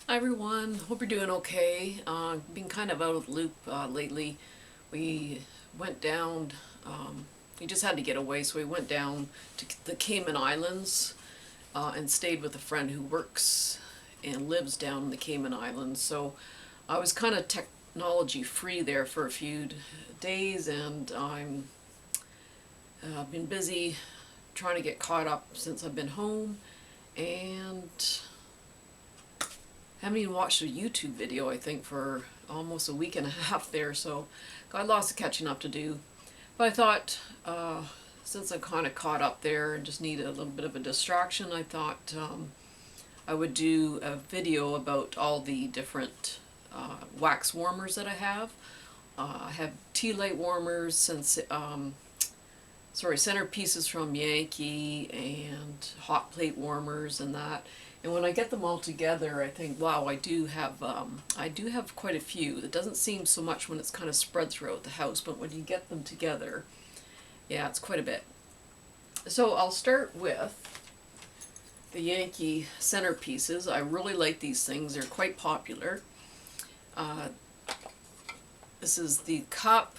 Hi everyone, hope you're doing okay. Been kind of out of the loop lately. We went down, we just had to get away, so we went down to the Cayman Islands and stayed with a friend who works and lives down in the Cayman Islands. So I was kind of technology free there for a few days, and I'm been busy trying to get caught up since I've been home, and haven't even watched a YouTube video, I think, for almost a week and a half there, so got lots of catching up to do. But I thought, since I'm kind of caught up there and just need a little bit of a distraction, I thought I would do a video about all the different wax warmers that I have. I have tea light warmers, centerpieces from Yankee, and hot plate warmers and that. And when I get them all together, I think, wow, I do have quite a few. It doesn't seem so much when it's kind of spread throughout the house, but when you get them together, yeah, it's quite a bit. So I'll start with the Yankee Centerpieces. I really like these things. They're quite popular. Uh, this is the cup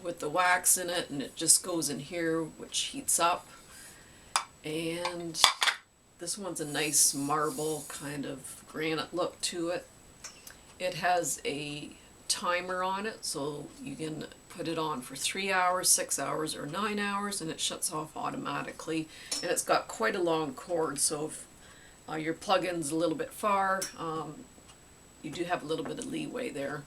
with the wax in it, and it just goes in here, which heats up. And this one's a nice marble kind of granite look to it. It has a timer on it, so you can put it on for 3 hours, 6 hours, or 9 hours, and it shuts off automatically. And it's got quite a long cord, so if your plug-in's a little bit far, you do have a little bit of leeway there.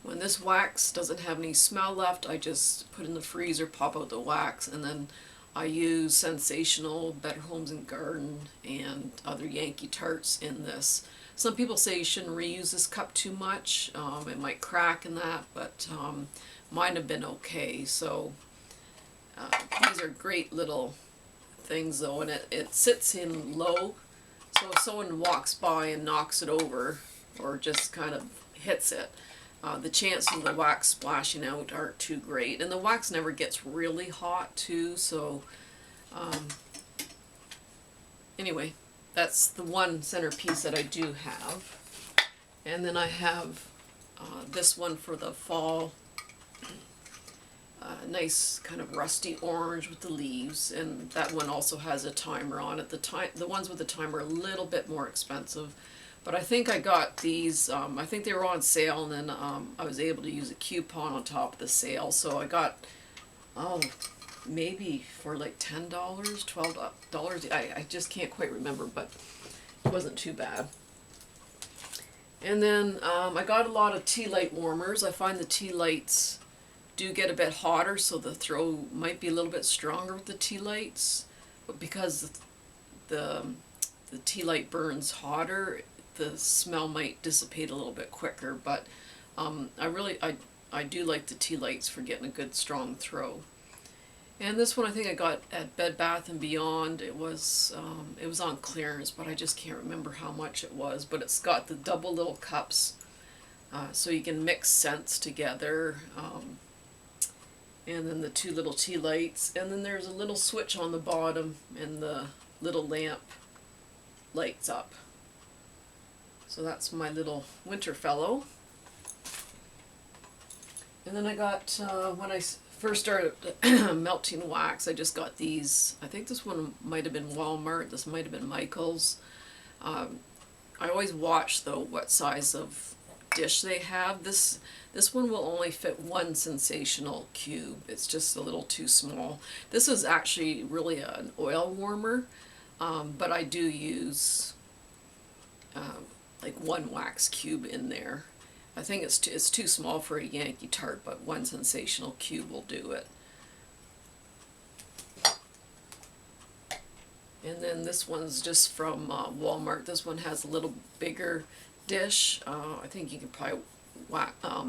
When this wax doesn't have any smell left, I just put in the freezer, pop out the wax, and then I use Scentsational, Better Homes and Garden, and other Yankee tarts in this. Some people say you shouldn't reuse this cup too much. It might crack in that, but mine have been okay. So these are great little things though, and it sits in low. So if someone walks by and knocks it over or just kind of hits it, the chances of the wax splashing out aren't too great. And the wax never gets really hot too, so anyway, that's the one centerpiece that I do have. And then I have this one for the fall, nice kind of rusty orange with the leaves, and that one also has a timer on it. The ones with the timer are a little bit more expensive, but I think I got these, I think they were on sale, and then I was able to use a coupon on top of the sale, so I got, oh, maybe for like $10, $12. I just can't quite remember, but it wasn't too bad. And then I got a lot of tea light warmers. I find the tea lights do get a bit hotter, so the throw might be a little bit stronger with the tea lights, but because the tea light burns hotter, the smell might dissipate a little bit quicker. But I do like the tea lights for getting a good strong throw. And this one I think I got at Bed Bath and Beyond. It was on clearance, but I just can't remember how much it was. But it's got the double little cups, so you can mix scents together. And then the two little tea lights, and then there's a little switch on the bottom, and the little lamp lights up. So that's my little winter fellow. And then I got, when I first started melting wax, I just got these. I think this one might have been Walmart, this might have been Michael's. I always watch though what size of dish they have. This one will only fit one sensational cube. It's just a little too small. This is actually really an oil warmer, but I do use like one wax cube in there. I think it's too small for a Yankee tart, but one sensational cube will do it. And then this one's just from Walmart. This one has a little bigger dish. I think you can probably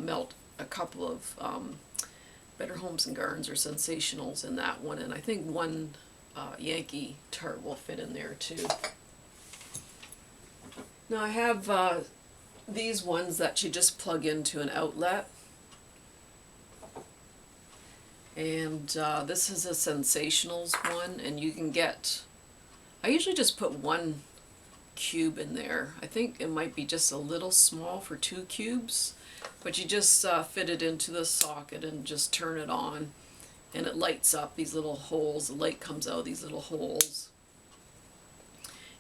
melt a couple of Better Homes and Gardens or Scentsationals in that one, and I think one Yankee tart will fit in there too. Now I have these ones that you just plug into an outlet, and this is a Scentsationals one, and you can get, I usually just put one cube in there. I think it might be just a little small for 2 cubes, but you just fit it into the socket and just turn it on, and it lights up these little holes. The light comes out of these little holes.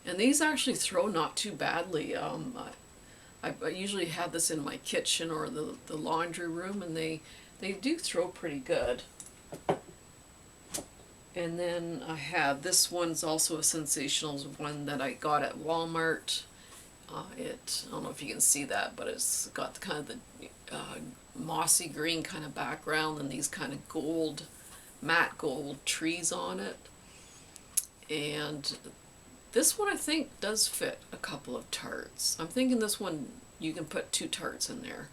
And these actually throw not too badly. I usually have this in my kitchen or the laundry room, and they do throw pretty good. And then I have, this one's also a Scentsationals one that I got at Walmart. I don't know if you can see that, but it's got kind of the mossy green kind of background and these kind of gold, matte gold trees on it. And this one I think does fit a couple of tarts. I'm thinking this one you can put 2 tarts in there.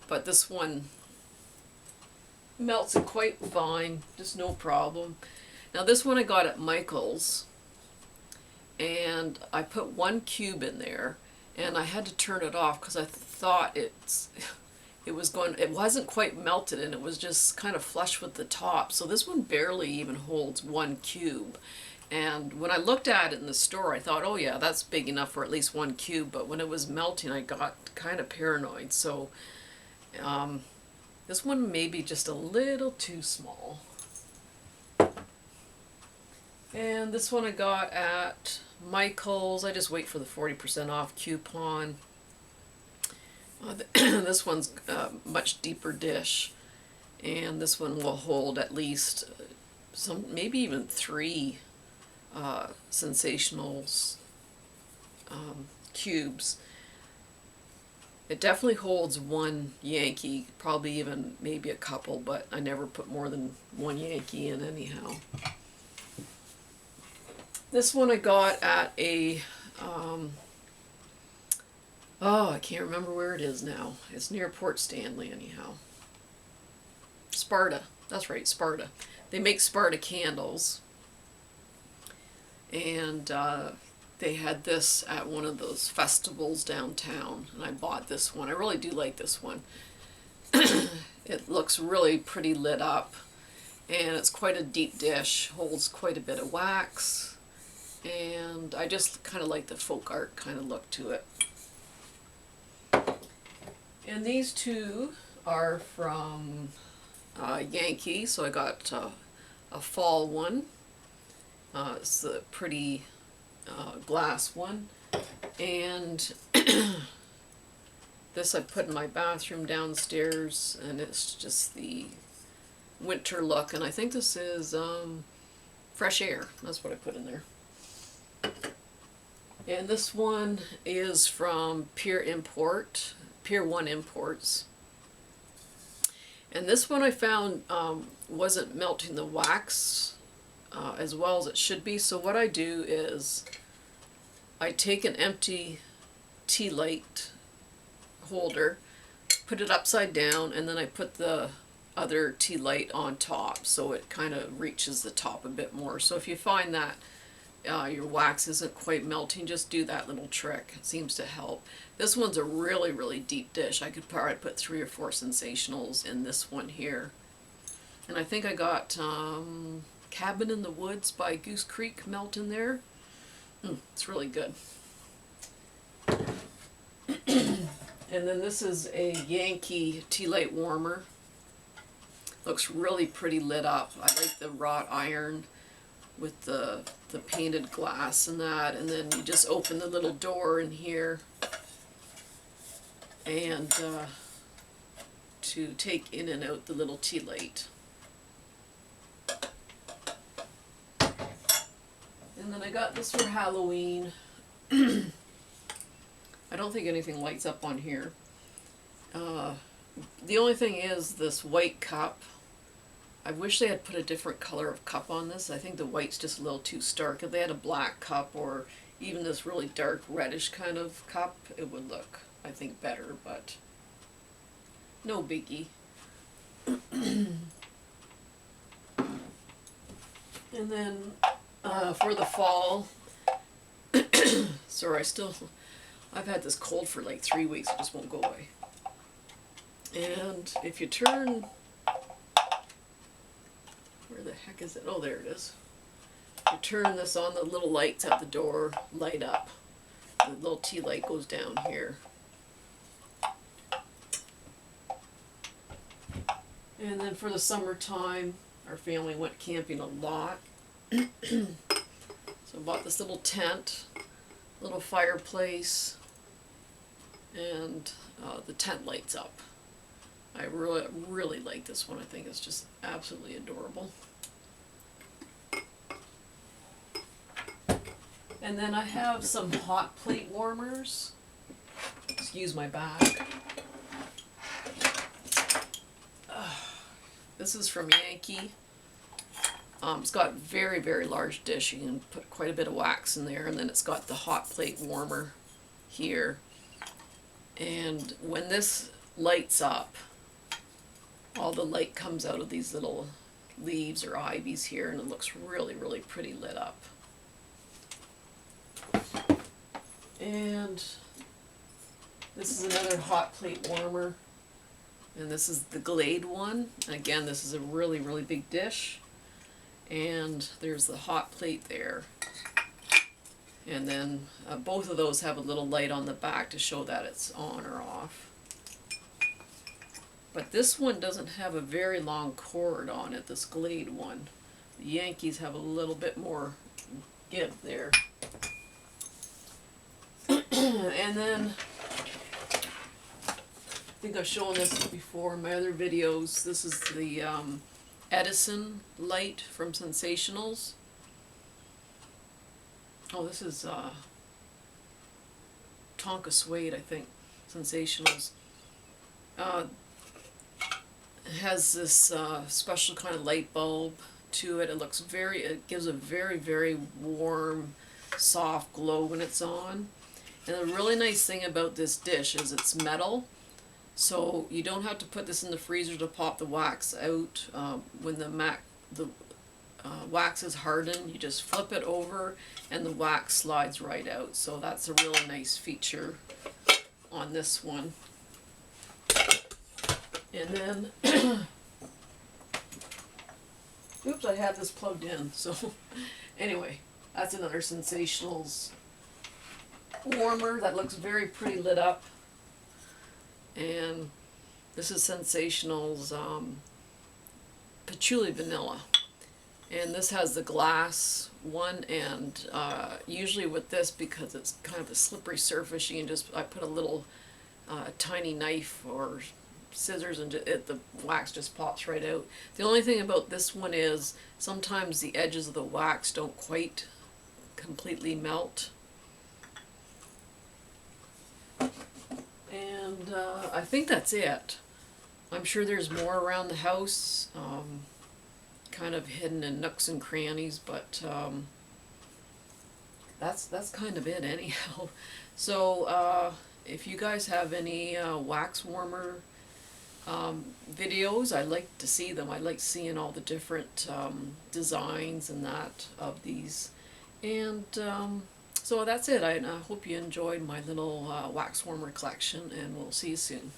But this one melts it quite fine, just no problem. Now this one I got at Michael's, and I put 1 cube in there, and I had to turn it off because I thought it wasn't quite melted, and it was just kind of flush with the top. So this one barely even holds 1 cube. And when I looked at it in the store, I thought, oh yeah, that's big enough for at least 1 cube. But when it was melting, I got kind of paranoid. So this one may be just a little too small. And this one I got at Michael's. I just wait for the 40% off coupon. This one's a much deeper dish. And this one will hold at least maybe even 3 Scentsationals cubes. It definitely holds 1 Yankee, probably even maybe a couple, but I never put more than 1 Yankee in anyhow. This one I got at a, I can't remember where it is now. It's near Port Stanley anyhow. Sparta, that's right, Sparta. They make Sparta candles. And they had this at one of those festivals downtown, and I bought this one. I really do like this one. It looks really pretty lit up, and it's quite a deep dish, holds quite a bit of wax, and I just kind of like the folk art kind of look to it. And these 2 are from Yankee, so I got a fall one. It's the pretty glass one, and this I put in my bathroom downstairs, and it's just the winter look, and I think this is fresh air. That's what I put in there. And this one is from Pier 1 Imports. And this one I found wasn't melting the wax as well as it should be. So what I do is I take an empty tea light holder, put it upside down, and then I put the other tea light on top so it kind of reaches the top a bit more. So if you find that your wax isn't quite melting, just do that little trick. It seems to help. This one's a really, really deep dish. I could probably put 3 or 4 Scentsationals in this one here. And I think I got Cabin in the Woods by Goose Creek melt in there. It's really good. And then this is a Yankee tea light warmer. Looks really pretty lit up. I like the wrought iron with the painted glass and that. And then you just open the little door in here and to take in and out the little tea light. And then I got this for Halloween. I don't think anything lights up on here. The only thing is this white cup. I wish they had put a different color of cup on this. I think the white's just a little too stark. If they had a black cup or even this really dark reddish kind of cup, it would look, I think, better, but no biggie. And then for the fall, sorry, I've had this cold for like 3 weeks, it just won't go away. And if you turn, where the heck is it? Oh, there it is. You turn this on, the little lights at the door light up. The little tea light goes down here. And then for the summertime, our family went camping a lot. So I bought this little tent, little fireplace, and the tent lights up. I really like this one. I think it's just absolutely adorable. And then I have some hot plate warmers. Excuse my back. This is from Yankee. It's got very, very large dish. You can put quite a bit of wax in there, and then it's got the hot plate warmer here. And when this lights up, all the light comes out of these little leaves or ivies here, and it looks really, really pretty lit up. And this is another hot plate warmer. And this is the Glade one. And again, this is a really, really big dish. And there's the hot plate there. And then both of those have a little light on the back to show that it's on or off. But this one doesn't have a very long cord on it, this Glade one. The Yankees have a little bit more give there. And then, I think I've shown this before in my other videos. This is the Edison Light from Scentsationals. Oh, this is Tonka Suede, I think. Scentsationals. It has this special kind of light bulb to it. It gives a very, very warm, soft glow when it's on. And the really nice thing about this dish is it's metal. So you don't have to put this in the freezer to pop the wax out. When the wax is hardened, you just flip it over and the wax slides right out. So that's a really nice feature on this one. And then, oops, I had this plugged in. So anyway, that's another Scentsationals warmer that looks very pretty lit up. And this is Scentsationals Patchouli Vanilla. And this has the glass one, and usually with this, because it's kind of a slippery surface, you can I put a little tiny knife or scissors and the wax just pops right out. The only thing about this one is sometimes the edges of the wax don't quite completely melt. And I think that's it. I'm sure there's more around the house, kind of hidden in nooks and crannies, but that's kind of it anyhow. So if you guys have any wax warmer videos, I'd like to see them. I like seeing all the different designs and that of these. And so that's it. I hope you enjoyed my little wax warmer collection, and we'll see you soon.